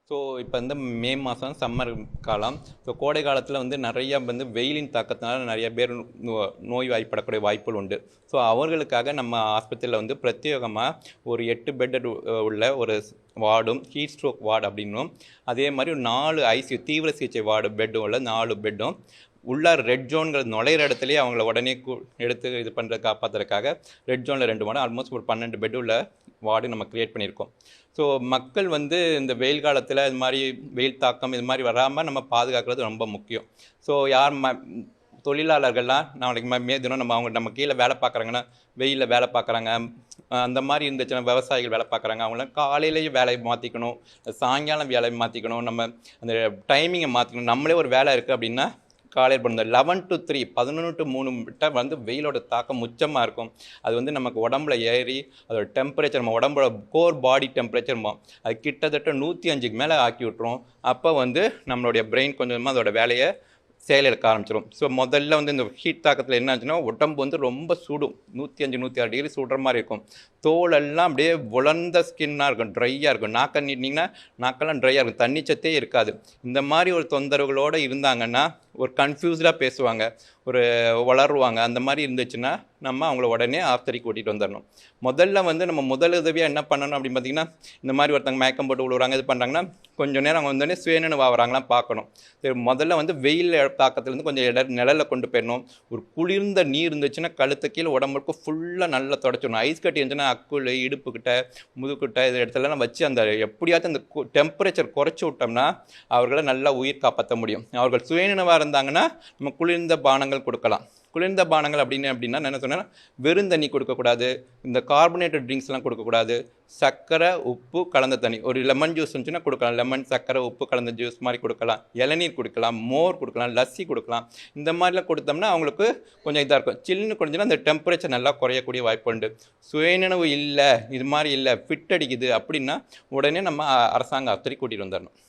So இப்போ வந்து மே மாதம் சம்மர் காலம். ஸோ கோடை காலத்தில் வந்து நிறையா வந்து வெயிலின் தாக்கத்தினால நிறைய பேர் நோய் வாய்ப்படக்கூடிய வாய்ப்புகள் உண்டு. ஸோ அவர்களுக்காக நம்ம ஆஸ்பத்திரியில் வந்து பிரத்யேகமாக ஒரு 8 பெட் உள்ள ஒரு வார்டும், ஹீட் ஸ்ட்ரோக் வார்டு அப்படின்னும், அதே மாதிரி ஒரு 4 ஐசியூ தீவிர சிகிச்சை வார்டு பெட்டும் உள்ள 4 பெட்டும் உள்ளார் ரெட் ஜோன்கிறது நுழையிற இடத்துலையே அவங்கள உடனே எடுத்து இது பண்ணுற காப்பாற்றுறதுக்காக ரெட் ஜோனில் 2 வார்டு, ஆல்மோஸ்ட் ஒரு 12 பெட் உள்ள வார்டு நம்ம க்ரியேட் பண்ணியிருக்கோம். ஸோ மக்கள் வந்து இந்த வெயில் காலத்தில் இது மாதிரி வெயில் தாக்கம் இது மாதிரி வராமல் நம்ம பாதுகாக்கிறது ரொம்ப முக்கியம். ஸோ யார் தொழிலாளர்கள்லாம் நாளைக்கு மே தினம் நம்ம கீழே வேலை பார்க்குறாங்கன்னா, வெயிலில் வேலை பார்க்குறாங்க, அந்த மாதிரி இருந்துச்சுன்னா விவசாயிகள் வேலை பார்க்குறாங்க, அவங்களாம் காலையிலேயே வேலையை மாற்றிக்கணும், சாயங்காலம் வேலையை மாற்றிக்கணும், நம்ம அந்த டைமிங்கை மாற்றிக்கணும். நம்மளே ஒரு வேலை இருக்குது அப்படின்னா காலையில் பண்ணுங்க 11 to 3 11 to 3 விட்ட வந்து வெயிலோட தாக்கம் உச்சமாக இருக்கும். அது வந்து நமக்கு உடம்புல ஏறி அதோட டெம்பரேச்சர் நம்ம உடம்போட கோர் பாடி டெம்பரேச்சர் அது கிட்டத்தட்ட 105க்கு மேலே ஆக்கி விட்டுரும். அப்போ வந்து நம்மளுடைய பிரெயின் கொஞ்சமாக அதோட வேலையை செயலிழக்க ஆரம்பிச்சிடும். ஸோ முதல்ல வந்து இந்த ஹீட் தாக்கத்தில் என்ன ஆச்சுன்னா உடம்பு வந்து ரொம்ப சூடும், 105 106 டிகிரி சுடுற மாதிரி இருக்கும். தோலெல்லாம் அப்படியே உலர்ந்த ஸ்கின்னாக இருக்கும், ட்ரையாக இருக்கும். நாக்கை நீட்டிங்கன்னா நாக்கெல்லாம் ட்ரையாக இருக்கும், தண்ணி சத்தே இருக்காது. இந்த மாதிரி ஒரு தொந்தரவுகளோடு இருந்தாங்கன்னா ஒரு கன்ஃபியூஸ்டாக பேசுவாங்க, ஒரு வளருவாங்க. அந்த மாதிரி இருந்துச்சுன்னா நம்ம அவங்கள உடனே ஆஸ்பத்திரிக்கு கூட்டிகிட்டு வந்துடணும். முதல்ல வந்து நம்ம முதலுதவியாக என்ன பண்ணணும் அப்படின்னு பார்த்தீங்கன்னா, இந்த மாதிரி ஒருத்தங்க மயக்கம் போட்டு விழுவுறாங்க, இது பண்ணுறாங்கன்னா கொஞ்சம் நேரம் அவங்க வந்தோடனே சுயநினைவு ஆகிறாங்களாம் பார்க்கணும். சரி, முதல்ல வந்து வெயில் தாக்கத்துலேருந்து கொஞ்சம் நிழலில் கொண்டு போயிடணும். ஒரு குளிர்ந்த நீர் இருந்துச்சுன்னா கழுத்து கீழே உடம்புக்கு ஃபுல்லாக நல்லா தொடச்சிடணும். ஐஸ் கட்டி இருந்துச்சுன்னா அக்குள், இடுப்புக்கிட்ட, முதுக்கிட்ட இது இடத்துலலாம் வச்சு அந்த எப்படியாச்சும் அந்த டெம்பரேச்சர் குறைச்சி விட்டோம்னா அவர்களை நல்லா உயிர் காப்பாற்ற முடியும். அவர்கள் சுயநினைவாக இருந்தாங்கன்னா நம்ம குளிர்ந்த பானங்கள் கொடுக்கலாம். குளிர்ந்த பானங்கள் அப்படின்னா என்ன சொன்னால், வெறும் தண்ணி கொடுக்கக்கூடாது, இந்த கார்பனேட்டட் ட்ரிங்க்ஸ்லாம் கொடுக்கக்கூடாது. சர்க்கரை உப்பு கலந்த தண்ணி, ஒரு லெமன் ஜூஸ் இருந்துச்சுன்னா கொடுக்கலாம், லெமன் சர்க்கரை உப்பு கலந்த ஜூஸ் மாதிரி கொடுக்கலாம், இளநீர் கொடுக்கலாம், மோர் கொடுக்கலாம், லஸ்ஸி கொடுக்கலாம். இந்த மாதிரிலாம் கொடுத்தோம்னா அவங்களுக்கு கொஞ்சம் இதாக இருக்கும். சில்லுன்னு குறைஞ்சினா அந்த டெம்பரேச்சர் நல்லா குறையக்கூடிய வாய்ப்பு உண்டு. சுயநினைவு இல்லை, இது மாதிரி இல்லை, ஃபிட் அடிக்குது அப்படின்னா உடனே நம்ம அரசாங்க ஆஸ்பத்திரி கூட்டிகிட்டு வந்துடணும்.